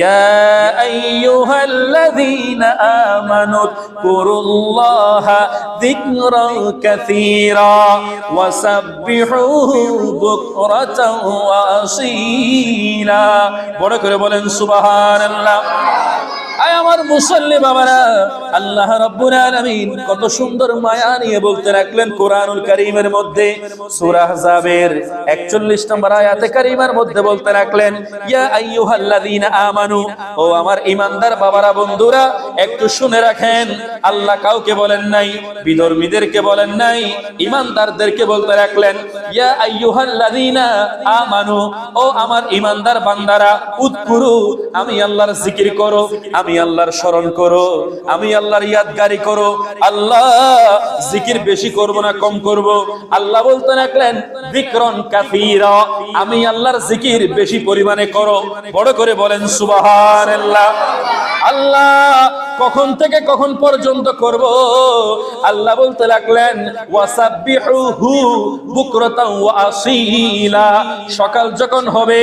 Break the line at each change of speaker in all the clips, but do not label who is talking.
ইয়া আইয়ুহাল্লাযীনা আমানু যকুরুল্লাহা যিকরান কাসীরা ওয়াসাব্বিহুহু বুকরাতাও ওয়া আসীলা। বড় করে বলেন সুবহানাল্লাহ। আয় আমার মুসল্লি বাবারা, আল্লাহ রাব্বুল আলামিন কত সুন্দর মায়া নিয়ে বলতে রাখলেন কোরআনুল কারীমের মধ্যে, সূরা আহজাবের 41 নম্বর আয়াতে কারীমার মধ্যে বলতে রাখলেন, ইয়া আইয়ুহাল্লাযীনা আমানু, ও আমার ঈমানদার বাবারা বন্ধুরা একটু শুনে রাখেন। আল্লাহ কাউকে বলেন নাই, বিধর্মীদেরকে বলেন নাই, ঈমানদারদেরকে বলতে রাখলেন, ইয়া আইয়ুহাল্লাযীনা আমানু, ও আমার ঈমানদার বান্দারা, উযকুরু, আমি আল্লাহর জিকির করো, আমি আল্লাহর স্মরণ করো, আমি আল্লাহর ইয়াদগারি করো। আল্লাহ জিকির বেশি করব না কম করব? আল্লাহ বলতে রাখলেন যিকরান কাসীরা, আমি আল্লাহর জিকির বেশি পরিমাণে করো। বড় করে বলেন সুবহানাল্লাহ। আল্লাহ কখন থেকে কখন পর্যন্ত করব? আল্লাহ বলতে লাগলেন ওয়াসাব্বিহুহু বুকরাতাও ওয়া আসীলা, সকাল যখন হবে,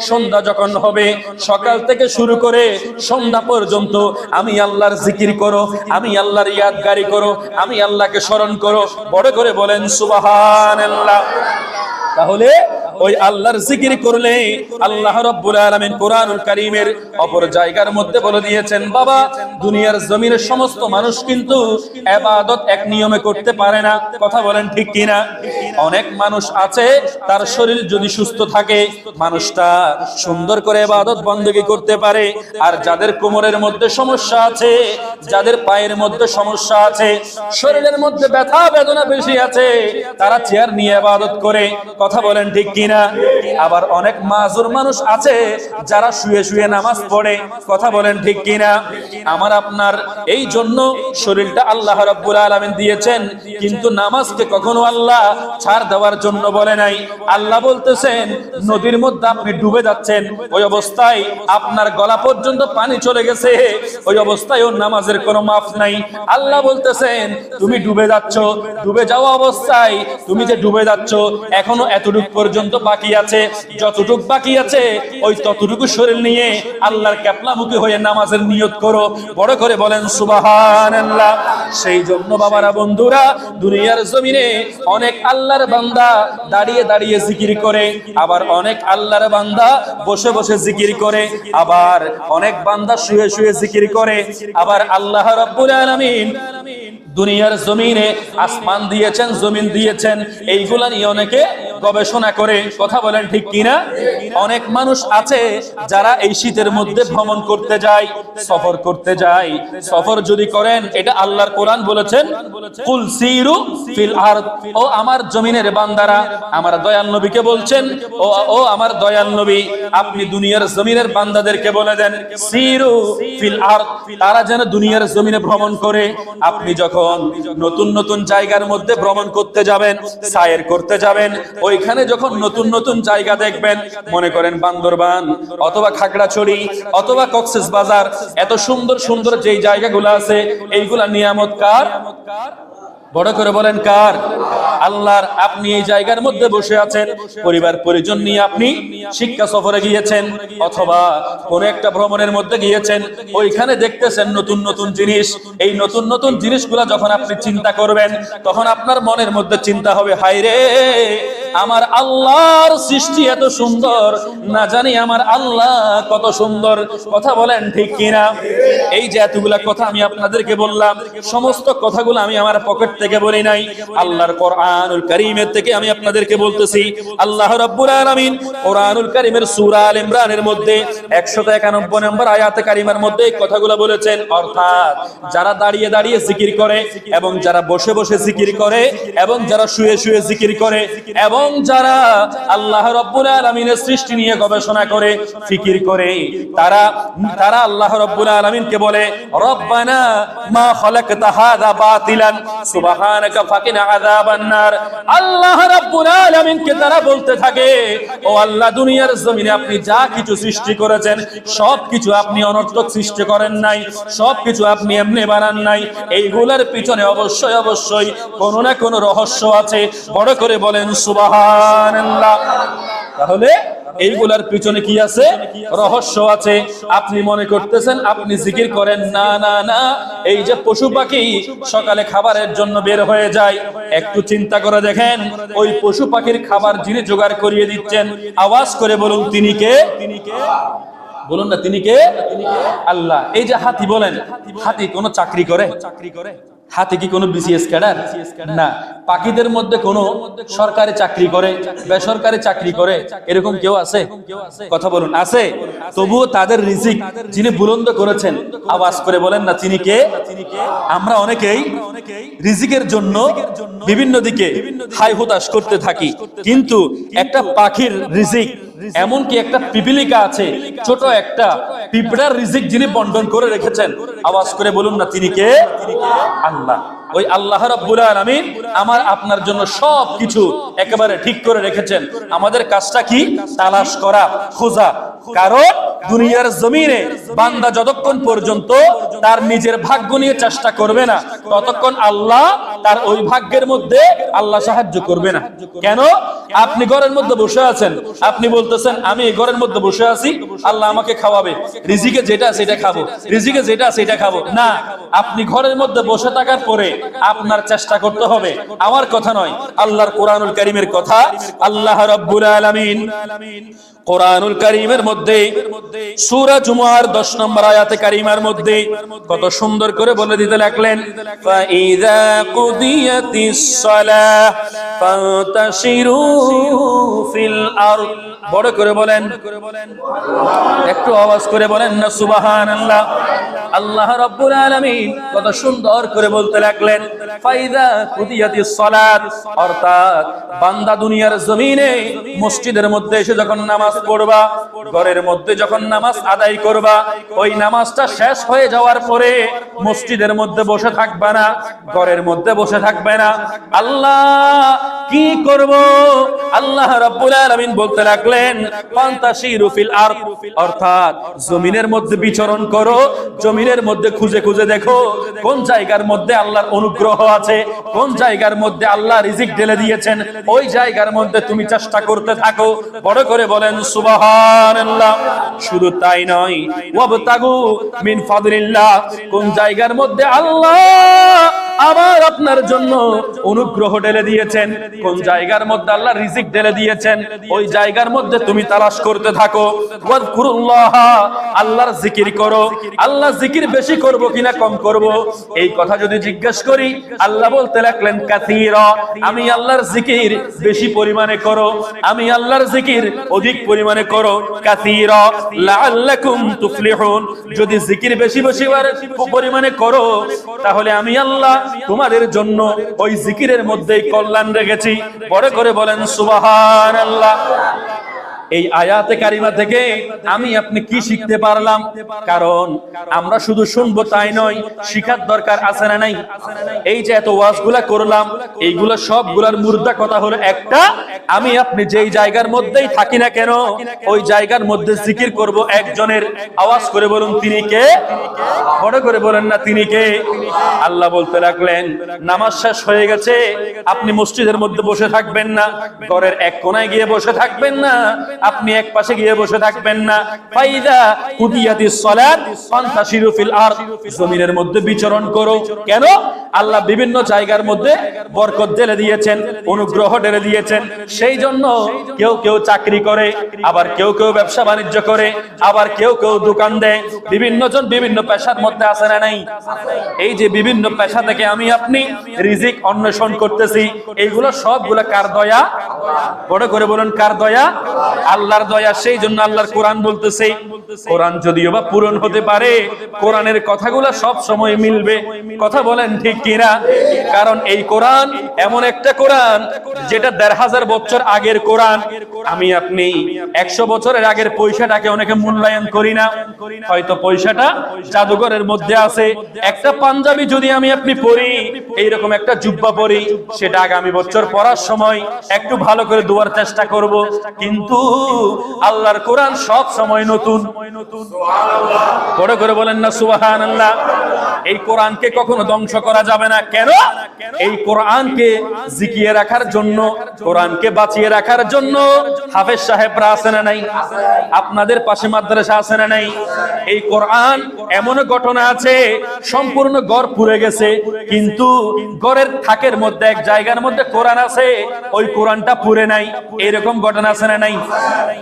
সন্ধ্যা যখন হবে, সকাল থেকে শুরু করে সন্ধ্যা পর্যন্ত আমি আল্লাহর জিকির করো, আমি আল্লাহর ইয়াদগারি করো, আমি আল্লাহকে স্মরণ করো। বড় করে বলেন সুবহানাল্লাহ। তাহলে ওই আল্লাহর জিকির করলে আল্লাহ রাব্বুল আলামিন কোরআনুল কারীমের অপর জায়গার মধ্যে বলে দিয়েছেন, বাবা দুনিয়ার জমিনের সমস্ত মানুষ কিন্তু ইবাদত এক নিয়মে করতে পারে না। কথা বলেন ঠিক কিনা? অনেক মানুষ আছে তার শরীর যদি সুস্থ থাকে মানুষটা সুন্দর করে ইবাদত বندگی করতে পারে, আর যাদের কোমরের মধ্যে সমস্যা আছে, যাদের পায়ের মধ্যে সমস্যা আছে, শরীরের মধ্যে ব্যথা বেদনা বেশি আছে, তারা চেয়ার নিয়ে ইবাদত করে। কথা বলেন ঠিক কিনা? আবার অনেক মাজুর মানুষ আছে যারা শুয়ে শুয়ে নামাজ পড়ে। কথা বলেন ঠিক কিনা? আমার আপনার এই জন্য শরীরটা আল্লাহ রাব্বুল আলামিন দিয়েছেন, কিন্তু নামাজকে কখনো আল্লাহ ছাড় দেওয়ার জন্য বলে নাই। আল্লাহ বলতেছেন নদীর মধ্যে আপনি ডুবে যাচ্ছেন, ওই অবস্থায় আপনার গলা পর্যন্ত পানি চলে গেছে, ওই অবস্থায় ওর নামাজের কোনো মাফ নাই। আল্লাহ বলতেছেন তুমি ডুবে যাচ্ছ, ডুবে যাওয়া অবস্থায় তুমি যে ডুবে যাচ্ছ এখনো এতটুকু পর্যন্ত বাকি আছে, যতটুকু বাকি আছে ওই ততটুকু শরীর নিয়ে আল্লাহর কিবলামুখী হয়ে নামাজের নিয়ত করো। বড় করে বলেন সুবহানাল্লাহ। সেই জন্য বাবারা বন্ধুরা দুনিয়ার জমিনে অনেক আল্লাহর বান্দা দাঁড়িয়ে দাঁড়িয়ে জিকির করে, আবার অনেক আল্লাহর বান্দা বসে বসে জিকির করে, আবার অনেক বান্দা শুয়ে শুয়ে জিকির করে। আবার আল্লাহ রাব্বুল আলামিন দুনিয়ার জমিনে আসমান দিয়েছেন, জমিন দিয়েছেন, এইগুলা নিয়ে অনেকে গবেষণা করে। কথা বলেন ঠিক কিনা? অনেক মানুষ আছে যারা এই শীতের মধ্যে ভ্রমণ করতে যায়, সফর করতে যায়। সফর যদি করেন, এটা আল্লাহর কোরআন বলেছেন কুল সিরু ফিল আরদ, ও আমার জমিনের বান্দারা, আমার দয়াল নবীকে বলছেন, ও আমার দয়াল নবী আপনি দুনিয়ার জমিনের বান্দাদেরকে বলে দেন সিরু ফিল আরদ, তারা যেন দুনিয়ার জমিনে ভ্রমণ করে। আপনি যখন নতুন নতুন জায়গার মধ্যে ভ্রমণ করতে যাবেন, সায়ের করতে যাবেন, ওইখানে যখন নতুন নতুন জায়গা দেখবেন, মনে করেন বান্দরবান অথবা খাগড়াছড়ি অথবা কক্সবাজার, এত সুন্দর সুন্দর যেই জায়গাগুলো আছে, এইগুলা নিয়ামত কার? বড় করে বলেন কার? আল্লাহর। আপনি এই জায়গার মধ্যে বসে আছেন, পরিবার পরিজন নিয়ে আপনি শিক্ষা সফরে গিয়েছেন অথবা কোন একটা ভ্রমণের মধ্যে গিয়েছেন, ওইখানে দেখতেছেন নতুন নতুন জিনিস। এই নতুন নতুন জিনিসগুলো যখন আপনি চিন্তা করবেন, তখন আপনার মনের মধ্যে চিন্তা হবে, হায় রে আমার আল্লাহর সৃষ্টি এত সুন্দর, না জানি আমার আল্লাহ কত সুন্দর। কথা বলেন ঠিক কিনা? এই যে এতগুলা কথা আমি আপনাদেরকে বললাম, সমস্ত কথাগুলো আমি আমার পকেট থেকে বলি নাই, আল্লাহর কোরআনুল কারীমের থেকে আমি আপনাদেরকে বলতেছি। আল্লাহ রাব্বুল আলামিন কোরআনুল কারীমের সূরা আল ইমরানের মধ্যে 191 নম্বর আয়াতে কারিমার মধ্যে এই কথাগুলো বলেছেন। অর্থাৎ যারা দাঁড়িয়ে দাঁড়িয়ে জিকির করে, এবং যারা বসে বসে জিকির করে, এবং যারা শুয়ে শুয়ে জিকির করে, এবং যারা আল্লাহ রাব্বুল আলামিনের সৃষ্টি নিয়ে গবেষণা করে, ফিকির করে, তারা আল্লাহ রাব্বুল আলামিনকে বলে রব্বানা মা খালাকতা হাযা বাতিলান সুবহানাকা ফাকিনা আযাবান নার। আল্লাহ রাব্বুল আলামিনকে তারা বলতে থাকে, ও আল্লাহ দুনিয়ার জমিনে আপনি যা কিছু সৃষ্টি করেছেন সবকিছু আপনি অনর্থক সৃষ্টি করেন নাই, সবকিছু আপনি এমনি বানান নাই, এইগুলোর পিছনে অবশ্যই অবশ্যই কোনো না কোনো রহস্য আছে। বড় করে বলেন সুবহানাল্লাহ। তাহলে এইগুলার পিছনে কি আছে? রহস্য আছে। আপনি মনে করতেছেন আপনি জিকির করেন, না না না। এই যে পশু পাখি সকালে খাবারের জন্য বের হয়ে যায়, একটু চিন্তা করে দেখেন, ওই পশু পাখির খাবার যিনি জোগাড় করিয়ে দিচ্ছেন, আওয়াজ করে বলুন তিনি কে? বলুন না তিনি কে? আল্লাহ। এই যে হাতি বলেন, হাতি কোনো চাকরি করে? হাতি কি কোনো বিসিএস ক্যাডার? না। পাখিদের মধ্যে কোনো সরকারি চাকরি করে, বেসরকারি চাকরি করে, এরকম কেউ আছে? কথা বলুন, আছে? তবুও তাদের রিজিক যিনি বুলন্দ করেছেন, আওয়াজ করে বলেন না তিনি কে? আমরা অনেকেই রিজিকের জন্য বিভিন্ন দিকে হাই হুতাশ করতে থাকি, কিন্তু একটা পাখির রিজিক, এমনকি একটা পিপিলিকা আছে, ছোট একটা পিঁপড়ার রিজিক যিনি বন্টন করে রেখেছেন, আওয়াজ করে বলুন না তিনি কে? আল্লাহ। ওই আল্লাহ রাব্বুল আলামিন আমার আপনার জন্য সবকিছু একেবারে ঠিক করে রেখেছেন। আমাদের কাজটা কি? তালাশ করা, খোঁজা। কারণ দুনিয়ার জমিনে বান্দা যতক্ষণ পর্যন্ত তার নিজের ভাগ্য নিয়ে চেষ্টা করবে না, ততক্ষণ আল্লাহ তার ওই ভাগ্যের মধ্যে আল্লাহ সাহায্য করবে না। কেন? আপনি ঘরের মধ্যে বসে আছেন, আপনি বলতেছেন আমি এই ঘরের মধ্যে বসে আছি, আল্লাহ আমাকে খাওয়াবে, রিজিকে যেটা সেটা খাবো, রিজিকে যেটা সেটা খাবো। না, আপনি ঘরের মধ্যে বসে থাকার পরে আপনার চেষ্টা করতে হবে। আমার কথা নয়, আল্লাহর কোরআনুল কারীমের কথা। আল্লাহ রাব্বুল আলামিন কোরআনুল কারীমের মধ্যে সূরা জুমআর 10 নম্বর আয়াতে কারিমার মধ্যে কত সুন্দর করে বলে দিতে লাগলেন, ফাইযা কুদিয়াতিস সালাহ ফান্তাশিরু ফিল আরদ। বড় করে বলেন, একটু আওয়াজ করে বলেন না সুবহানাল্লাহ। আল্লাহ রাব্বুল আলামিন কত সুন্দর করে বলতে লাগলেন, ফাইযা কুদিয়াতিস সালাত, অর্থাৎ বান্দা দুনিয়ার জমিনে মসজিদের মধ্যে এসে যখন নামাজ পড়বা, ঘরের মধ্যে যখন নামাজ আদায় করবা, ওই নামাজটা শেষ হয়ে যাওয়ার পরে মসজিদের মধ্যে বসে থাকবে না, ঘরের মধ্যে বসে থাকবে না। আল্লাহ কি করব? আল্লাহ রাব্বুল আলামিন বলতে লাগলেন, ফান্তাশিরু ফিল আরদ, অর্থাৎ জমিনের মধ্যে বিচরণ করো, জমিনের মধ্যে খুঁজে খুঁজে দেখো কোন জায়গার মধ্যে আল্লাহর অনুগ্রহ আছে, কোন জায়গার মধ্যে আল্লাহ রিজিক ঢেলে দিয়েছেন, ওই জায়গার মধ্যে তুমি চেষ্টা করতে থাকো। বড় করে বলেন সুবহানাল্লাহ। শুধু তাই নয়, ওয়াবতাগু মিন ফাদলিল্লাহ, কোন জায়গার মধ্যে আল্লাহ আমার আপনার জন্য অনুগ্রহ ঢেলে দিয়েছেন, কোন জায়গার মধ্যে আল্লাহ রিজিক ঢেলে দিয়েছেন, ওই জায়গার মধ্যে তুমি তালাশ করতে থাকো। ওয়াজকুরুল্লাহ, আল্লাহর জিকির করো। আল্লাহ জিকির বেশি করব কিনা কম করব, এই কথা যদি জিজ্ঞেস করি, আল্লাহ বলতে লাগলেন কাসীরা, আমি আল্লাহর জিকির বেশি পরিমাণে করো, আমি আল্লাহর জিকির অধিক পরিমাণে করো। কাসীরা লাআল্লাকুম তুফলিহুন, যদি জিকির বেশি বেশি পরিমাণে করো, তাহলে আমি আল্লাহ তোমাদের জন্য ওই জিকিরের মধ্যেই কল্যাণ রেখেছি। বড় করে বলেন সুবহানাল্লাহ। এই আয়াতে কারিমা থেকে আমি আপনি কি শিখতে পারলাম? কারণ আমরা শুধু শুনবো তাই নয়, শিখার দরকার আছে না নাই? এই যে এত ওয়াজগুলা করলাম, এইগুলা সবগুলার মুর্দা কথা হলো একটা, আমি আপনি যেই জায়গার মধ্যেই থাকি না কেন, ওই জায়গার মধ্যে জিকির করব একজনের। আওয়াজ করে বলুন তিনি কে? বড় করে বলেন না তিনি কে? আল্লাহ বলতে লাগলেন, নামাজ শেষ হয়ে গেছে, আপনি মসজিদের মধ্যে বসে থাকবেন না, ঘরের এক কোনায় গিয়ে বসে থাকবেন না, আপনি এক পাশে গিয়ে বসে থাকবেন না। ফাইযা কুদিয়াতিস সালাত ফান্তাশিরু ফিল আরদ, জমিনের মধ্যে বিচরণ করো। কেন? আল্লাহ বিভিন্ন জায়গার মধ্যে বরকত ঢেলে দিয়েছেন, অনুগ্রহ ঢেলে দিয়েছেন। সেই জন্য কেউ কেউ চাকরি করে, আবার কেউ কেউ ব্যবসা বাণিজ্য করে, আবার কেউ কেউ দোকান দেয়। বিভিন্ন জন বিভিন্ন পেশার মধ্যে আছে না নাই? এই যে বিভিন্ন পেশা থেকে আমি আপনি রিজিক অন্বেষণ করতেছি, এইগুলো সবগুলো কার দয়া? বড় করে বলুন কার দয়া? আল্লাহর দয়া। সেই জন্য আল্লাহর কোরআন বলতেছে, কোরআন যদিও বা পূরণ হতে পারে, কোরআনের কথাগুলো সব সময় মিলবে। কথা বলেন ঠিক কিনা? কারণ এই কোরআন এমন একটা কোরআন যেটা ১৫০০ বছর আগের কোরআন। আমি আপনি ১০০ বছরের আগের পয়সাটাকে অনেকে মূল্যায়ন করি না, হয়তো পয়সাটা জাদুঘরের মধ্যে আছে। একটা পাঞ্জাবি যদি আমি আপনি পরি, এইরকম একটা জুব্বা পরি, সেটা আগামী বছর পরার সময় একটু ভালো করে ধোয়ার চেষ্টা করব, কিন্তু আল্লাহর কোরআন সব সময় নতুন। বড় করে বলেন না সুবহানাল্লাহ। এই কোরআনকে কখনো ধ্বংস করা যাবে না। কেন? এই কোরআনকে জিকিয়ে রাখার জন্য, কোরআনকে বাঁচিয়ে রাখার জন্য হাফেজ সাহেবরা আছে না নাই? আপনাদের পাশে মাদ্রাসা আছে না নাই? এই কোরআন এমন ঘটনা আছে, সম্পূর্ণ ঘর পুড়ে গেছে, কিন্তু ঘরের থাকের মধ্যে এক জায়গার মধ্যে কোরআন আছে, ওই কোরআনটা পুড়ে নাই। এরকম ঘটনা আছে না নাই?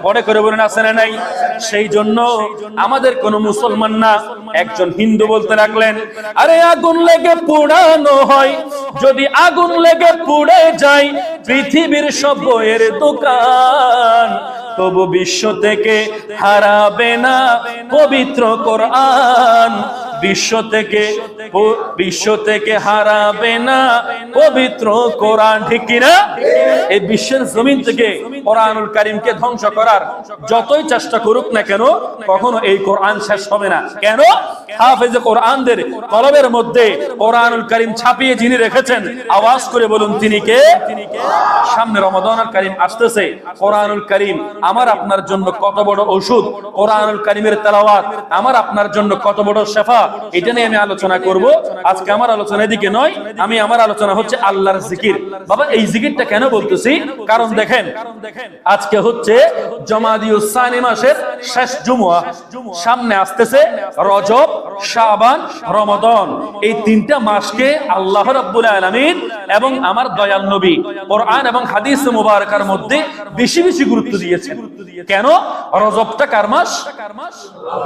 বড় করে বলেন আছে না নাই? সেই জন্য আমাদের কোন মুসলমান না, একজন হিন্দু বলতে লাগলেন, আরে আগুন লেগে পোড়ানো হয়, যদি আগুন লেগে পুড়ে যায় পৃথিবীর সব বইয়ের দোকান, তবু বিশ্ব থেকে হারাবে না পবিত্র কোরআন। বিশ্ব থেকে হারাবে না পবিত্র কোরআন। ঠিক কিনা? এই বিশ্বের জমিন থেকে কোরআনুল কারীমকে ধ্বংস করার যতই চেষ্টা করুক না কেন, কখনো এই কোরআন শেষ হবে না। কেন? হাফেজে কোরআনদের কলবের মধ্যে কোরআনুল কারীম ছাপিয়ে যিনি রেখেছেন, আওয়াজ করে বলুন তিনি কে? সামনে রমাদানুল কারীম আসতেছে। কোরআনুল কারীম আমার আপনার জন্য কত বড় ওষুধ, কোরআনুল কারীমের তেলাওয়াত আমার আপনার জন্য কত বড় শিফা, এটা নিয়ে আমি আলোচনা করব। আজকে আমার আলোচনা এদিকে নয়, আমার আলোচনা হচ্ছে আল্লাহর জিকির। বাবা, এই জিকিরটা কেন বলতেছি? কারণ দেখেন, আজকে হচ্ছে জমাদিউস সানি মাসের শেষ জুমআ, সামনে আসতেছে রজব, শাবান, রমাদান। এই তিনটা মাসকে আল্লাহ রাব্বুল আলামিন এবং আমার দয়াল নবী কোরআন এবং হাদিস মুবারকার মধ্যে বেশি বেশি গুরুত্ব দিয়েছেন। কেন? রজবটা কার মাস?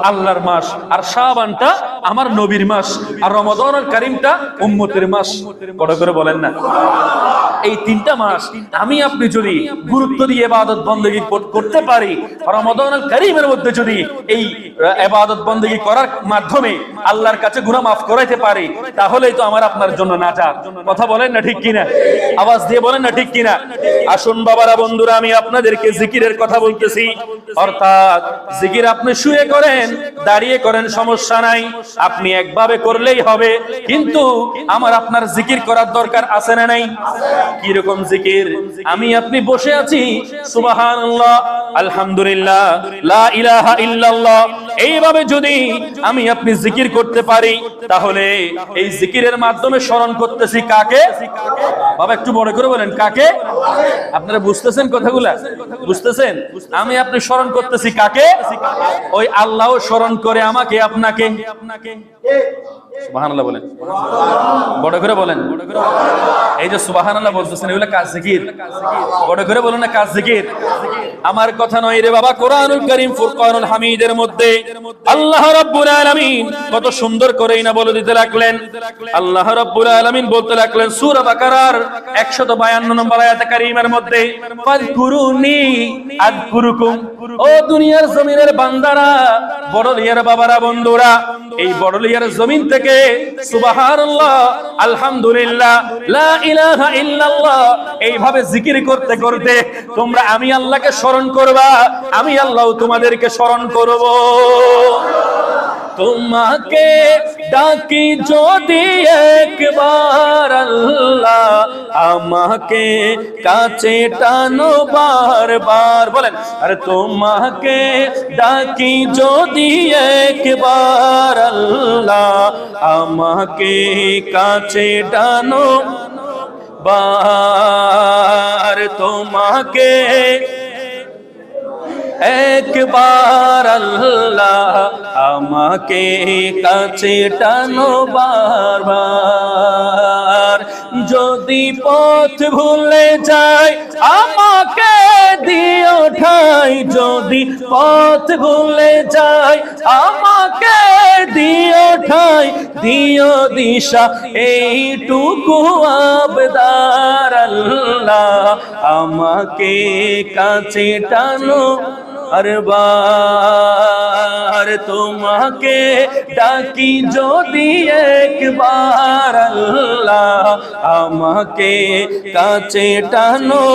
আল্লাহর মাস। আর শাবানটা আমার নবীর মাস। আর রমাদানুল কারীমটা উম্মতের মাস। বড় করে বলেন না? এই তিনটা মাস আমি আপনি যদি গুরুত্ব দিয়ে ইবাদত বندگی করতে পারি, রমাদানুল কারীমের মধ্যে যদি এই ইবাদত বندگی করার মাধ্যমে আল্লাহর কাছে গুনাহ মাফ করাইতে পারি, তাহলেই তো আমার আপনার জন্য নাজাত। কথা বলেন না ঠিক কিনা? আওয়াজ দিয়ে বলেন না ঠিক কিনা? আসুন বাবারা, বন্ধুরা, আমি আপনাদেরকে জিকিরের কথা বলতেছি। অর্থাৎ জিকির আপনি শুয়ে করেন, দাঁড়িয়ে করেন, সমস্যা নাই, আপনি একভাবে করলেই হবে, কিন্তু আমার আপনার জিকির করার দরকার আছে না নাই? কি রকম জিকির? আমি আপনি বসে আছি, সুবহানাল্লাহ, আলহামদুলিল্লাহ, লা ইলাহা ইল্লাল্লাহ, এইভাবে যদি আমি আপনি জিকির করতে পারি, তাহলে এই জিকিরের মাধ্যমে স্মরণ করতেছি কাকে? বাবা একটু বড় করে বলেন, কাকে? আপনারা বুঝতেছেন কথাগুলা? বুঝতেছেন? আমি আপনি স্মরণ করতেছি কাকে? ওই আল্লাহ স্মরণ করে আমাকে আপনাকে। সুবহানাল্লাহ বলেন, বড় করে বলেন। এই যে সুবহানাল্লাহ বলতেছেন, এগুলা কাজ জিকির। বড় করে বলুন না, কাজ জিকির। আমার কথা নয় রে বাবা। কোরআনুল কারীম ফুরকানুল হামিদের মধ্যে আল্লাহ রাব্বুল আলামিন কত সুন্দর করেই না বলে দিতে লাগলেন। আল্লাহ রাব্বুল আলামিন বলতে লাগলেন সূরা বাকারার 152 নম্বর আয়াতে কারীমের মধ্যে, ফাযকুরুনি আযকুরুকুম। ও দুনিয়ার জমিনের বান্দারা, বড়লিয়ার বাবারা, বন্ধুরা, এই বড়লিয়ার জমিন থেকে সুবহানাল্লাহ, আলহামদুলিল্লাহ, লা ইলাহা ইল্লাল্লাহ এইভাবে জিকির করতে করতে তোমরা আমি আল্লাহকে স্মরণ করবা, আমি আল্লাহ তোমাদেরকে স্মরণ করব। তোমাকে ডাকি যদি একবার আল্লাহ, আমাকে কাছে টানো বারবার। বলেন, আরে তোমাকে ডাকি যদি একবার আল্লাহ, আমাকে কাছে টানো বার। তোমাকে একবার আল্লাহ, আমাকে কাছে টানো বারবার। যদি পথ ভুলে যায় আমাকে দিও ঠাই, যদি পথ ভুলে যায় আমাকে দিও ঠাই, দিও দিশা এইটুকু আবদার আল্লাহ, আমাকে কাছে টানো বারবার। তোমাকে ডাকি যদি একবার আল্লাহ, আমাকে কাছে টানো।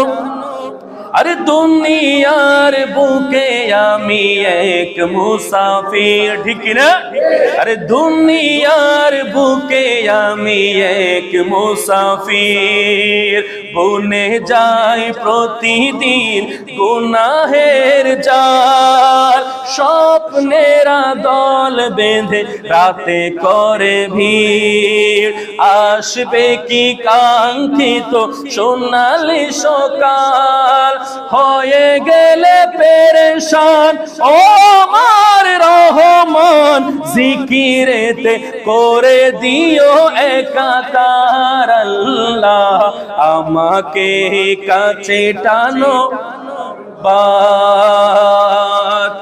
আরে দুনিয়ার বুকে আমি এক মুসাফির, ঠিক না? আরে দুনিয়ার বুকে আমি এক মুসাফির, বনে যায় প্রতিদিন গুনাহের জাল, স্বপ্নেরা দল বেঁধে রাতে করে ভিড়, আসবে কি কাঙ্ক্ষিত সোনালি সকাল, হয়ে গেলে পেরেশান ও আমার রহমান, জিকিরেতে করে দিও একাকার আল্লাহ, আমাকে কাছে টানো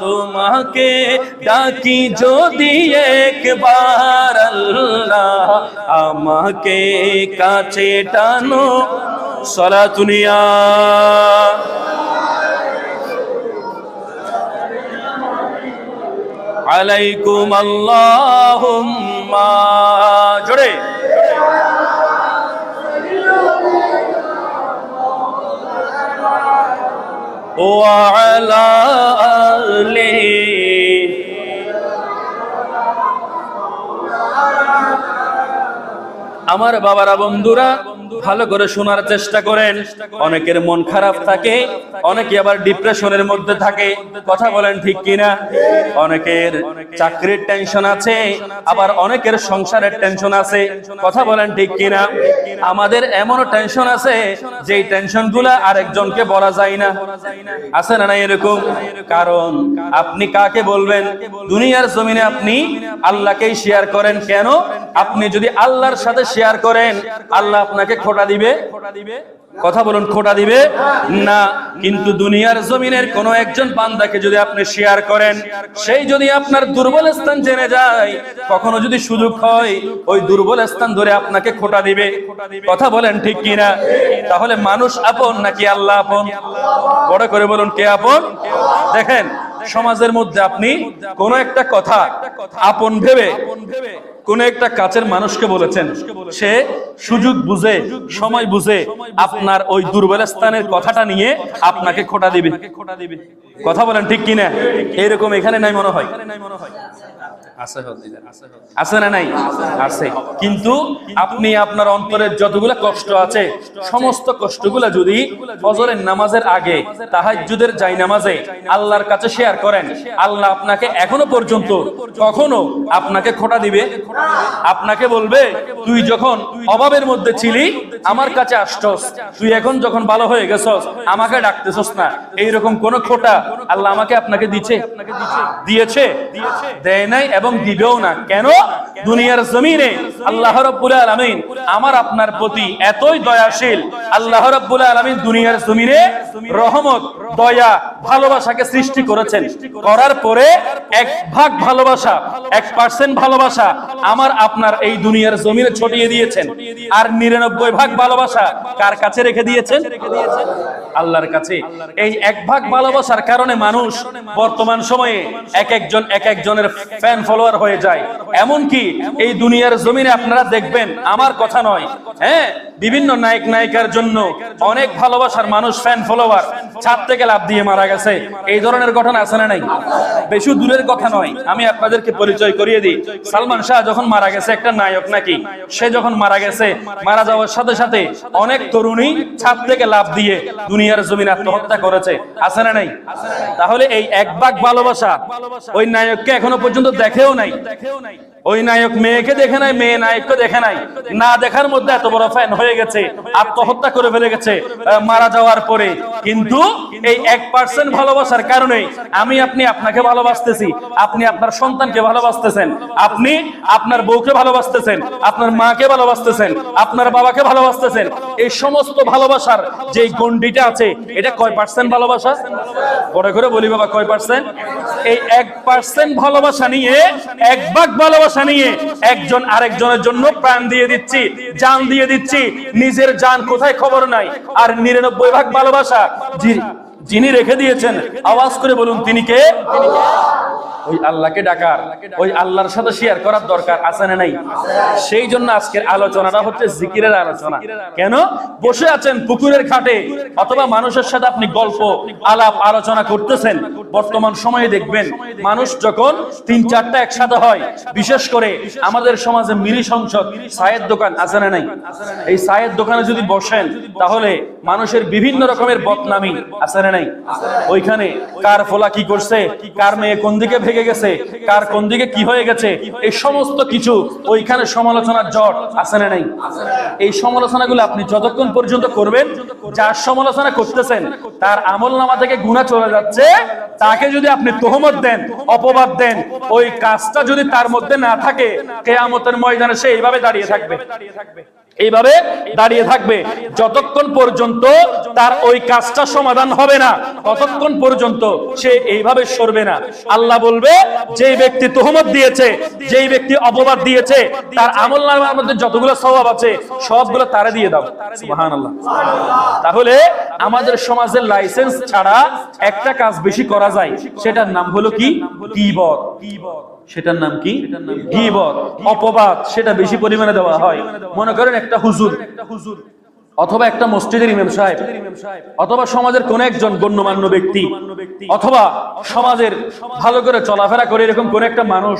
তোমাকে ডাকি যদি একবার আল্লাহ, আমাকে কাছে টানো। সালাতুনিয়া আলাইকুম আল্লাহুম্মা, জোরে ওয়া আলা আলিহি। আমার বাবারা, বন্ধুরা, ভালো করে শোনার চেষ্টা করেন। অনেকের মন খারাপ থাকে, অনেকে আবার ডিপ্রেশনের মধ্যে থাকে, কথা বলেন ঠিক কিনা? অনেকের চাকরির টেনশন আছে, আবার অনেকের সংসারের টেনশন আছে, কথা বলেন ঠিক কিনা? আমাদের এমনও টেনশন আছে যে টেনশন গুলা আরেকজনকে বলা যায় না, আছে না? এরকম। কারণ আপনি কাকে বলবেন? দুনিয়ার জমিনে আপনি আল্লাহকেই শেয়ার করেন। কেন? আপনি যদি আল্লাহর সাথে শেয়ার করেন, আল্লাহ আপনাকে খোটা দিবে? কথা বলুন, খোটা দিবে না। কিন্তু দুনিয়ার জমিনের কোন একজন বান্দাকে যদি আপনি শেয়ার করেন, সেই যদি আপনার দুর্বল স্থান জেনে যায়, কখনো যদি সুযোগ হয়, ওই দুর্বল স্থান ধরে আপনাকে খোটা দিবে। কথা বলেন ঠিক কিনা? তাহলে মানুষ আপন নাকি আল্লাহ আপন? বড় করে বলুন, কে আপন? দেখেন, সমাজের মধ্যে আপনি কোন একটা কথা আপন ভেবে কোন একটা কাছের মানুষকে বলেছেন, সে সুযোগ বুঝে, সময় বুঝে আপনার ওই দুর্বল স্থানের কথাটা নিয়ে আপনাকে খোটা দিবে। কথা বলেন ঠিক কিনা? এরকম এখানে নাই মনে হয়? আছে না? নাই, আছে। কিন্তু আপনি আপনার অন্তরের যতগুলা কষ্ট আছে, সমস্ত কষ্টগুলা যদি ফজরের নামাজের আগে তাহাজ্জুদের জায়নামাজে আল্লাহর কাছে শেয়ার করেন, আল্লাহ আপনাকে এখনো পর্যন্ত কখনো আপনাকে খোটা দিবে? আপনাকে বলবে, তুই যখন অভাবের মধ্যে ছিলি আমার কাছে আসছস, তুই এখন যখন ভালো হয়ে গেছস আমাকে ডাকতেছস না। এইরকম কোন খোটা আল্লাহ আমাকে আপনাকে দিয়েছে? দেয় নাই এবং দিবেও না। কেন? দুনিয়ার জমিনে আল্লাহ রাব্বুল আলামিন আমার আপনার প্রতি এতই দয়াশীল। আল্লাহ রাব্বুল আলামিন দুনিয়ার জমিনে রহমত, দয়া, ভালোবাসাকে সৃষ্টি করেছেন। করার পরে 1% ভালোবাসা, 1% ভালোবাসা আমার আপনার এই দুনিয়ার জমিনে ছড়িয়ে দিয়েছেন। আর 99% ভালোবাসা কার কাছে রেখে দিয়েছেন? আল্লাহর কাছে। এই 1% ভালোবাসার কারণে মানুষ বর্তমান সময়ে এক একজনের ফ্যান ফলোয়ার হয়ে যায়। এমনকি এই দুনিয়ার জমিনে আপনারা দেখবেন, আমার কথা নয়, হ্যাঁ, বিভিন্ন নায়ক নায়িকার জন্য অনেক ভালোবাসার মানুষ, ফ্যান ফলোয়ার, ছাদ থেকে লাফ দিয়ে মারা গেছে। এই ধরনের ঘটনা আছে না নাই? বেশি দূরের কথা নয়, আমি আপনাদেরকে পরিচয় করিয়ে দিই। সালমান শাহ যখন মারা গেছে, একটা নায়ক নাকি, সে যখন মারা গেছে, মারা যাওয়ার সাথে সাথে অনেক তরুণী ছাদ থেকে লাফ দিয়ে দুনিয়ার জমিনে আত্মহত্যা করেছে, আছে না নাই? তাহলে এই 1% ভালোবাসা ওই নায়ককে এখনো পর্যন্ত দেখেও নাই। ওই নায়ক মেয়েকে দেখে নাই, মেয়ে নায়ককে দেখে নাই। না দেখার মধ্যে এত বড় ফ্যান হয়ে গেছে, আত্মহত্যা করে ফেলে গেছে মারা যাওয়ার পরে। কিন্তু এই 1% ভালোবাসার কারণে আমি আপনি আপনাকে ভালোবাসতেছি, আপনি আপনার সন্তানকে ভালোবাসতেছেন, আপনি আপনার বউকে ভালোবাসতেছেন, আপনার মাকে ভালোবাসতেছেন, আপনার বাবাকে ভালোবাসতেছেন। এই সমস্ত ভালোবাসার যে গণ্ডিটা আছে, এটা কয় পার্সেন্ট ভালোবাসা? পরে করে বলি বাবা, কয় পার্সেন্ট? এই 1% ভালোবাসা নিয়ে, 1% ভালোবাসা নিয়ে একজন আরেকজনের জন্য প্রাণ দিয়ে দিচ্ছি, জান দিয়ে দিচ্ছি। নিজের জান কোথায় খবর নাই। আর 99% ভালোবাসা যিনি রেখে দিয়েছেন, আওয়াজ করে বলুন তিনি কে? ওই আল্লাহকে ডাকার, ওই আল্লাহর সাথে শেয়ার করার দরকার আছে না নাই? সেই জন্য আজকের আলোচনাটা হচ্ছে জিকিরের আলোচনা। কেন? বসে আছেন পুকুরের ঘাটে অথবা মানুষের সাথে আপনি গল্প আলাপ আলোচনা করতেছেন। বর্তমান সময়ে দেখবেন মানুষ যখন 3-4টা একসাথে হয়, বিশেষ করে আমাদের সমাজে মিনি সংসদ, চায়ের দোকান আছে না নাই? এই চায়ের দোকানে যদি বসেন তাহলে মানুষের বিভিন্ন রকমের বদনামি আছে না নাই? ওইখানে কার ফলা কি করছে, কার মেয়ে কোন দিকে ভেঙে গেছে, কার কোন দিকে কি হয়ে গেছে, এই সমস্ত কিছু ওইখানে সমালোচনার জট আছে না নাই? এই সমালোচনাগুলো আপনি যতক্ষণ পর্যন্ত করবেন, যার সমালোচনা করতেছেন তার আমলনামা থেকে গুনাহ চলে যাচ্ছে, তাকে যদি আপনি তোহমত দেন, অপবাদ দেন, ওই কাজটা যদি তার মধ্যে না থাকে, কিয়ামতের ময়দানে সে এইভাবে দাঁড়িয়ে থাকবে, এইভাবে দাঁড়িয়ে থাকবে। যতক্ষণ পর্যন্ত তার ওই কাজটা সমাধান হবে না, ততক্ষণ পর্যন্ত সে এইভাবে সরবে না। আল্লাহ বলবে, যেই ব্যক্তি তোহমত দিয়েছে, যেই ব্যক্তি অপবাদ দিয়েছে, তার আমলনামার মধ্যে যতগুলো সওয়াব আছে সবগুলো তারে দিয়ে দাও। সুবহানাল্লাহ। তাহলে আমাদের সমাজের লাইসেন্স ছাড়া একটা কাজ বেশি করা যায়, সেটার নাম হলো কি? গীবত। সেটার নাম কি? গীবত, অপবাদ। সেটা বেশি পরিমাণে দেওয়া হয়। মনে করেন একটা হুজুর অথবা একটা মসজিদের ইমাম সাহেব অথবা সমাজের কোন একজন গণ্যমান্য ব্যক্তি অথবা সমাজের ভালো করে চলাফেরা করে এরকম কোন একটা মানুষ,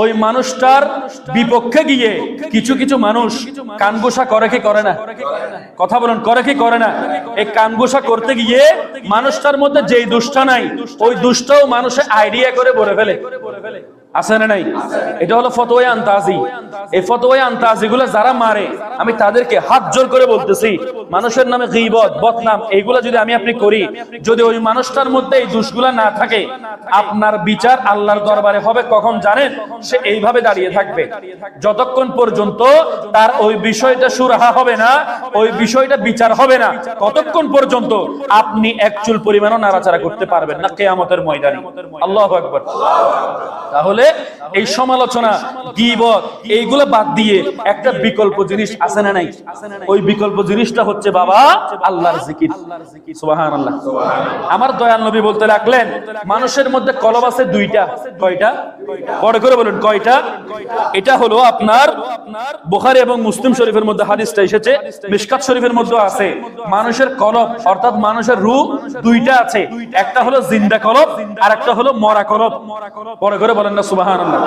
ওই মানুষটার বিপক্ষে গিয়ে কিছু কিছু মানুষ কানঘোষা করে কি করে না? কথা বলুন, করে কি করে না? এই কানঘোষা করতে গিয়ে মানুষটার মধ্যে যেই দুষ্টা নাই, ওই দুষ্টাও মানুষে আইডিয়া করে বলে ফেলে। আছে না নাই? এটা হলো ফতোয়া আনতাজি। এই ফতোয়া আনতাজি গুলো যারা মারে, আমি তাদেরকে হাত জোর করে বলতেছি, মানুষের নামে গীবত, বদনাম, এইগুলা যদি আমি আপনি করি, যদি ওই মানুষটার মধ্যে এই দোষগুলা না থাকে, আপনার বিচার আল্লাহর দরবারে হবে কখন জানেন? সে এইভাবে দাঁড়িয়ে থাকবে যতক্ষণ পর্যন্ত তার ওই বিষয়টা সুরাহা হবে না, ওই বিষয়টা বিচার হবে না, ততক্ষণ পর্যন্ত আপনি এক চুল পরিমাণও নাড়াচাড়া করতে পারবেন না কিয়ামতের ময়দানে। আল্লাহু আকবার। তাহলে এই সমালোচনা, গীবত, এইগুলো বাদ দিয়ে একটা বিকল্প জিনিস আছে না নাই? ওই বিকল্প জিনিসটা হচ্ছে বাবা আল্লাহর জিকির। সুবহানাল্লাহ। আমার দয়াল নবী বলতে লাগলেন, মানুষের মধ্যে কলব আছে দুইটা। কয়টা? বড় করে বলুন, কয়টা? এটা হলো আপনার বুখারী এবং মুসলিম শরীফের মধ্যে হাদিসটা এসেছে, মিশকাত শরীফের মধ্যে আছে। মানুষের কলব অর্থাৎ মানুষের রূহ দুইটা আছে, একটা হলো জিন্দা কলব আর একটা হলো মরা কলব। বড় করে বলেন না সুবহানাল্লাহ।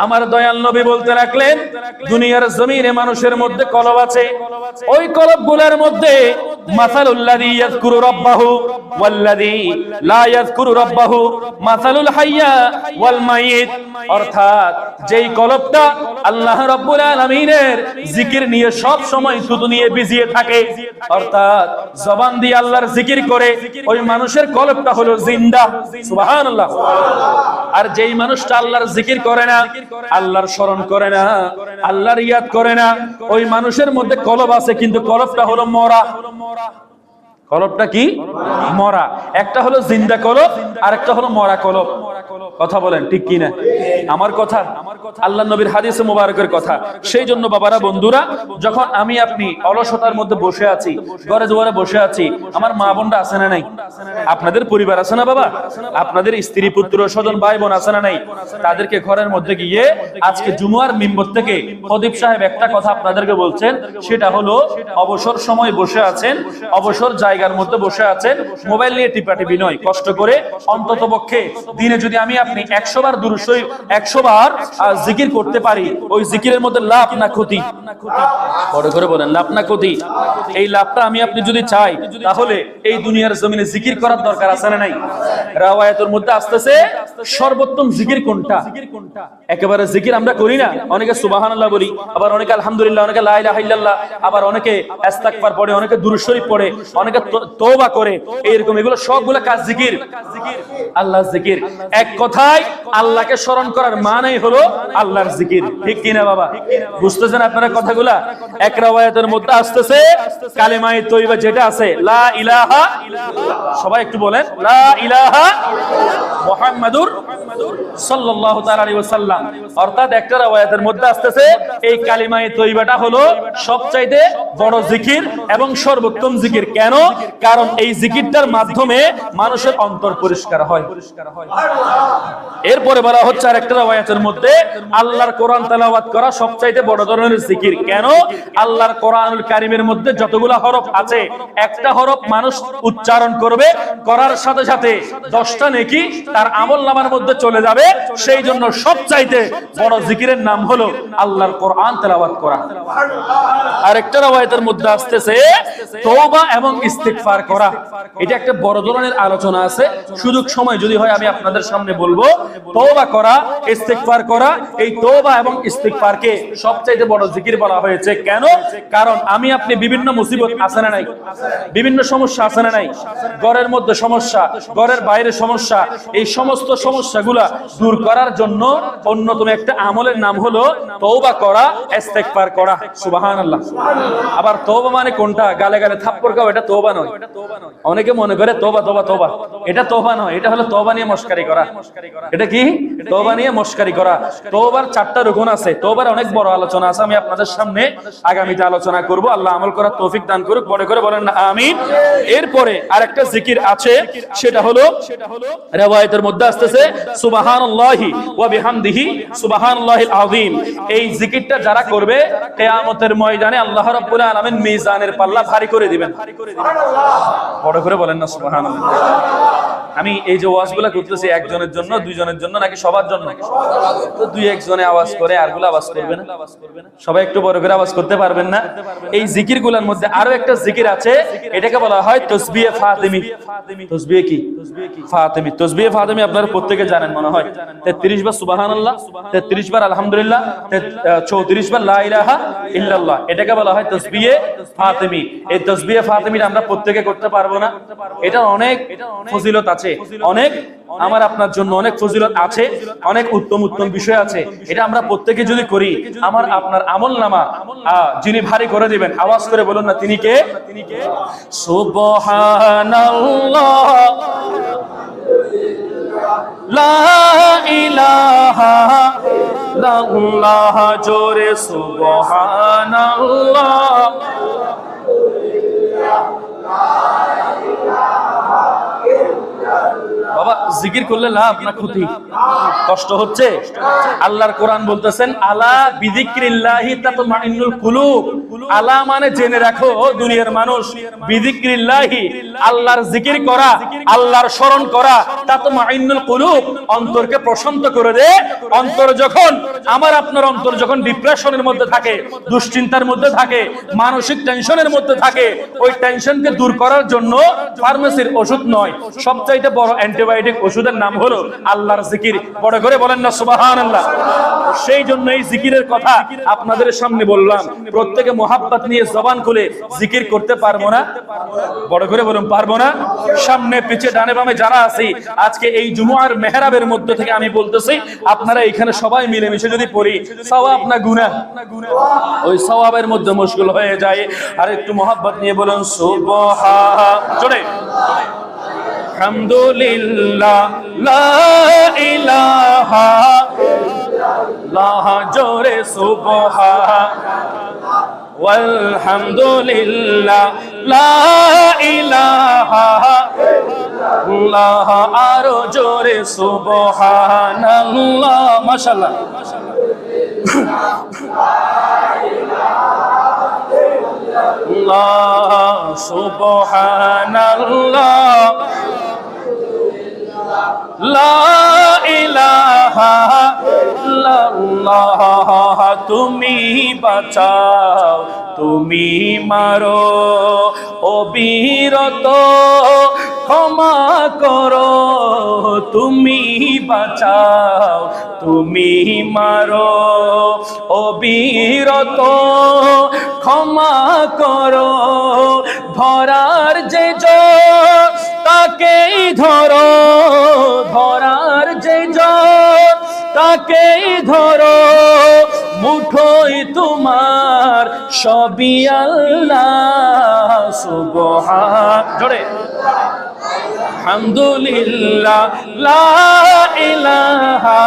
আমার দয়াল নবী বলতে রাখলেন, দুনিয়ার জমিনে মানুষের মধ্যে কলব আছে, ওই কলবগুলোর মধ্যে মাসালুল্লাযী ইয়াযকুরু রাব্বাহু ওয়াল্লাযী লা ইয়াযকুরু রাব্বাহু মাসালুল হাইয়্যা ওয়াল মাইয়িত। অর্থাৎ যেই কলবটা আল্লাহ রাব্বুল আলামিনের জিকির নিয়ে সব সময় শুধু নিয়ে বিজিয়ে থাকে, অর্থাৎ জবান দিয়ে আল্লাহর জিকির করে, ওই মানুষের কলবটা হলো জিন্দা। সুবহানাল্লাহ। আর যেই মানুষটা আল্লাহর জিকির করে না, আল্লাহর স্মরণ করে না, আল্লাহর ইয়াদ করে না, ওই মানুষের মধ্যে কলব আছে কিন্তু কলবটা হলো মরা। কলবটা কি? মরা। একটা হলো জিন্দা কলব আর একটা হলো মরা কলব। কথা বলেন ঠিক কি না? আমার কথা, আল্লাহ নবীর হাদিসে মুবারকের কথা। সেই জন্য বাবারা, বন্ধুরা, যখন আমি আপনি অলসতার মধ্যে বসে আছি, ঘরে দুয়ারে বসে আছি, আমার মা বোনরা আছে না নাই? আপনাদের পরিবার আছে না বাবা? আপনাদের স্ত্রী পুত্র স্বজন ভাই বোন আছে না নাই? তাদেরকে ঘরের মধ্যে গিয়ে আজকে জুমার মিম্বর থেকে প্রদীপ সাহেব একটা কথা আপনাদেরকে বলছেন, সেটা হলো অবসর সময় বসে আছেন, অবসর জায়গার মধ্যে বসে আছেন, মোবাইল নিয়ে টিপাটিপি নয়, কষ্ট করে অন্তত পক্ষে দিনে যদি আমি আপনি 100 বার দুরূদ শরীফ 100 বার জিকির করতে পারি, ওই জিকিরের মধ্যে লাভ না ক্ষতি? বড় করে বলেন, লাভ না ক্ষতি? এই লাভটা আমি আপনি যদি চাই, তাহলে এই দুনিয়ার জমিনে জিকির করার দরকার আছে না নাই? রাওয়ায়াতের মধ্যে আসতেছে সর্বোত্তম জিকির কোনটা? একেবারে জিকির আমরা করি না, অনেকে সুবহানাল্লাহ বলি, আবার অনেকে আলহামদুলিল্লাহ, অনেকে লা ইলাহা ইল্লাল্লাহ, আবার অনেকে ইস্তিগফার পড়ে, অনেকে দুরূদ শরীফ পড়ে, অনেকে তওবা করে, এরকম এগুলো সবগুলো কাজ জিকির, আল্লাহ জিকির। এক কথায় আল্লাহকে স্মরণ করার মানেই হলো আল্লাহর জিকির। ঠিক কিনা বাবা? বুঝতেছেন আপনারা কথাগুলা? এক রাওয়ায়াতের মধ্যে আসতেছে কালিমায়ে তয়্যিবা যেটা আছে লা ইলাহা, সবাই একটু বলেন লা ইলাহা মুহাম্মাদুর সাল্লাল্লাহু তাআলা আলাইহি ওয়াসাল্লাম। অর্থাৎ একটা রাওয়ায়াতের মধ্যে আসতেছে এই কালিমায়ে তয়্যিবাটা হলো সবচাইতে বড় জিকির এবং সর্বোত্তম জিকির। কেন? কারণ এই জিকিরটার মাধ্যমে মানুষের অন্তর পরিষ্কার হয়। এরপরে বলা হচ্ছে আরেকটা রাওয়ায়াতের মধ্যে আল্লাহর কোরআন তেলাওয়াত করা সবচাইতে বড় ধরনের জিকির। কেন? আল্লাহর কোরআনুল কারীমের মধ্যে যতগুলো হরফ আছে একটা হরফ মানুষ উচ্চারণ করবে, করার সাথে সাথে 10টা নেকি তার আমলনামার মধ্যে চলে যাবে। সেই জন্য সবচাইতে বড় জিকিরের নাম হলো আল্লাহর কোরআন তেলাওয়াত করা। আরেকটা রাওয়ায়াতের মধ্যে আসতেছে তওবা এবং ইস্তিগফার করা। এটা একটা বড় ধরনের আলোচনা আছে, সুযোগ সময় যদি হয় আমি আপনাদের সামনে বলবো। তওবা করা, ইস্তিগফার করা, এই তওবা এবং ইস্তিগফারকে সবচাইতে বড় জিকির বলা হয়েছে। কেন? কারণ আমি আপনি বিভিন্ন মুসিবত আছে না নাই, বিভিন্ন সমস্যা আছে না নাই, ঘরের মধ্যে সমস্যা, ঘরের বাইরে সমস্যা, এই সমস্ত সমস্যাগুলা দূর করার জন্য অন্যতম একটা আমলের নাম হলো তওবা করা, ইস্তিগফার করা। সুবহানাল্লাহ। আবার তওবা মানে কোনটা? গালে গালে থাপ্পড় খাওয়া, এটা তওবা নয়। অনেকে মনে করে তওবা তওবা তওবা, এটা তওবা নয়, এটা হলো তওবা নিয়ে মশকারি করা। এটা কি? তওবা নিয়ে মশকারি করা। তওবার 4টা রুকন আছে, তওবার অনেক বড় আলোচনা আছে, আমি আপনাদের সামনে আগামীতে আলোচনা করব। আল্লাহ আমল করার তৌফিক দান করুক, বড় করে বলেন না আমিন। এরপরে আরেকটা জিকির আছে, সেটা হলো riwayতের মধ্যে আসতেছে সুবহানাল্লাহি ওয়া বিহামদিহি সুবহানাল্লাহিল আযীম। এই জিকিরটা যারা করবে কিয়ামতের ময়দানে আল্লাহ রাব্বুল আলামিন মিজানের পাল্লা ভারী করে দিবেন। বড় করে বলেন না সুবহানাল্লাহ। আমি এই যে ওয়াজগুলা করতেছি একজনের জন্য, দুইজনের জন্য, নাকি সবার জন্য? তো দুই একজনে আওয়াজ করে, আরগুলো আওয়াজ করবে না। সবাই একটু বড় করে আওয়াজ করতে পারবেন না? এই জিকিরগুলোর মধ্যে আরো একটা জিকির আছে, এটাকে বলা হয় তাসবিহে ফাতিমি। তাসবিহে কি? ফাতিমি। তাসবিহে ফাতিমি আপনারা প্রত্যেকে জানেন মনে হয়। 33 বার সুবহানাল্লাহ, 33 বার আলহামদুলিল্লাহ, 34 বার লা ইলাহা ইল্লাল্লাহ, এটাকে বলা হয় তাসবিহে ফাতিমি। এই তাসবিহে ফাতিমিটা আমরা প্রত্যেকে করতে পারবো না? এটা অনেক ফজিলত আছে, অনেক আমার আপনার জন্য অনেক ফজিলত আছে, অনেক উত্তম উত্তম বিষয় আছে। এটা আমরা প্রত্যেকে যদি করি, আমার আপনার আমলনামা যিনি ভারী করে দিবেন, আওয়াজ করে বলুন না তিনি কে? সুবহানাল্লাহ লা ইলাহা ইল্লাল্লাহ, জোরে সুবহানাল্লাহ। বাবা জিকির করলে লাভ না ক্ষতি? কষ্ট হচ্ছে? আল্লাহর কোরআন বলতেছেন আলা বিযিকরিল্লাহি তাতমাইন্নুল কুলুব। আলা মানে জেনে রাখো ও দুনিয়ার মানুষ, বিযিকরিল্লাহি আল্লাহর জিকির করা, আল্লাহর স্মরণ করা, তাতমাইন্নুল কুলুব অন্তরকে প্রশান্ত করে দেয়। অন্তর যখন, আমার আপনার অন্তর যখন ডিপ্রেশনের মধ্যে থাকে, দুশ্চিন্তার মধ্যে থাকে, মানসিক টেনশনের মধ্যে থাকে, ওই টেনশনকে দূর করার জন্য ফার্মেসির ওষুধ নয়, সবচাইতে বড় অ্যান্টিবায়োটিক ওষুধের নাম হলো আল্লাহর জিকির। বড় করে বলেন না সুবহানাল্লাহ। সেই জন্য এই জিকিরের কথা আপনাদের সামনে বললাম। প্রত্যেকে মোহাব্বত নিয়ে জবান খুলে জিকির করতে পারবো না? বড় করে বলুন পারবো না? সামনে পিছে ডানে বামে যারা আছি, আজকে এই জুমআর মেহরাবের মধ্যে থেকে আমি বলতেছি, আপনারা এখানে সবাই মিলেমিশে যদি পড়ি, সওয়াব না গুনাহ? ওই সওয়াবের মধ্যে মুশকিল হয়ে যায়। আর একটু মোহাব্বত নিয়ে বলুন সুবহান, জোরে আলহামদুলিল্লাহ লা ইলাহা ইল্লাল্লাহ, জোরে সুবহান ওয়ালহামদুলিল্লাহ লা ইলাহা ইল্লাল্লাহ, আরো জোরে সুবহানাল্লাহ। মাশাআল্লাহ। সুবহানাল্লাহ লা ইলাহা ইল্লাল্লাহ, তুমি বাঁচাও, তুমি মারো, অবিরত ক্ষমা করো, তুমি বাঁচাও, তুমি মারো, অবিরত ক্ষমা করো, ধরার যে জোর তাকেই ধরো, ধরার যে জোর আমাকেই ধরো মুঠোই তোমার সবই আল্লাহ সুবহান জোরে আলহামদুলিল্লাহ লা ইলাহা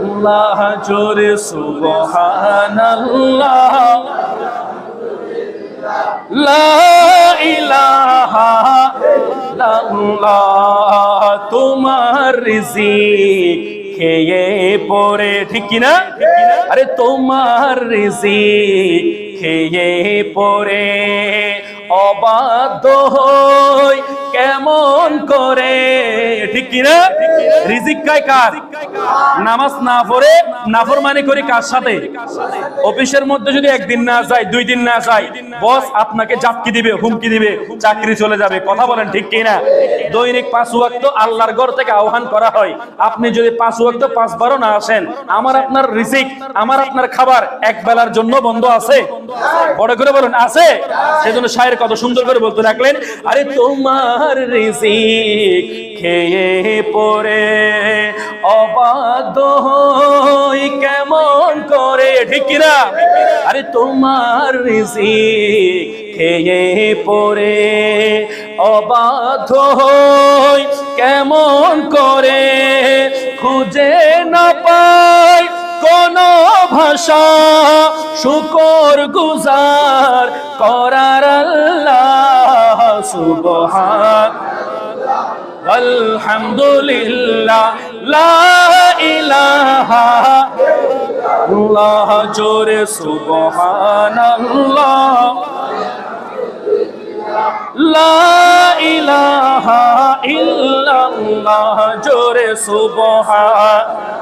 ইল্লাল্লাহ জোরে সুবহানাল্লাহ লা ইলাহা ইল্লাল্লাহ তোমার রিজিক খেয়ে পড়ে ঠিক কি না আরে তোমার রিজিক খেয়ে পড়ে অবাধ্য হই কেমন করে ঠিক কি না রিজিক খায় কার নামাজ না পড়ে নাফরমানি করে কার সাথে অফিসের মধ্যে যদি একদিন না যায় দুই দিন না যায় বস আপনাকে জাপকি দিবে হুমকি দিবে চাকরি চলে যাবে কথা বলেন ঠিক কি না দৈনিক 5 ওয়াক্ত আল্লাহর ঘর থেকে আহ্বান করা হয় আপনি যদি 5 ওয়াক্ত 5 বারও না আসেন আমার আপনার রিজিক আমার আপনার খাবার এক বেলার জন্য বন্ধ আছে বড় করে বলুন আছে সেজন্য শায়ের কত সুন্দর করে বলতে লাগলেন আরে তোমার রিজিক খেয়ে পড়ে অবাধ্য হই কেমন করে ঠিক কি না আরে তোমার রিজিক খেয়ে পড়ে অবাধ্য হই কেমন করে খুঁজে না পাই কোন ভাষা শুকর গুজার করার আল্লাহ সুবহান আলহামদুলিল্লাহ লা ইলাহা ইল্লাল্লাহ জোরে সুবহানাল্লাহ লা ইলাহা ইল্লাল্লাহ জোরে সুবহান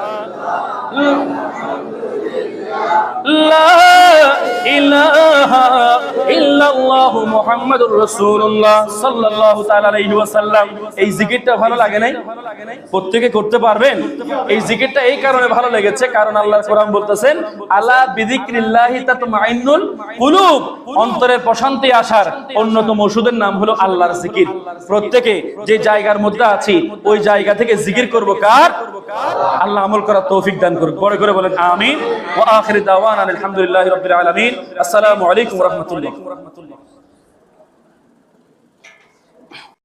লা ইলাহা ইল্লাল্লাহু মুহাম্মাদুর রাসূলুল্লাহ সাল্লাল্লাহু তাআলা আলাইহি ওয়াসাল্লাম এই জিকিরটা ভালো লাগে নাই প্রত্যেকে করতে পারবেন এই জিকিরটা এই কারণে ভালো লেগেছে কারণ আল্লাহর কোরআন বলতেছেন আলা বিযিকরিল্লাহি তাতমাইন্নুল কুলুব অন্তরের প্রশান্তি আসার অন্যতম ওষুধের নাম হলো আল্লাহর জিকির প্রত্যেকে যে জায়গার মধ্যে আছি ওই জায়গা থেকে জিকির করব কার আল্লাহ আমল করার তৌফিক দান করুক বড় করে বলেন আমিন ওয়া আখিরু দাওয়ানা আলহামদুলিল্লাহি রাব্বিল আলামিন আসসালামু আলাইকুম ওয়া রাহমাতুল্লাহ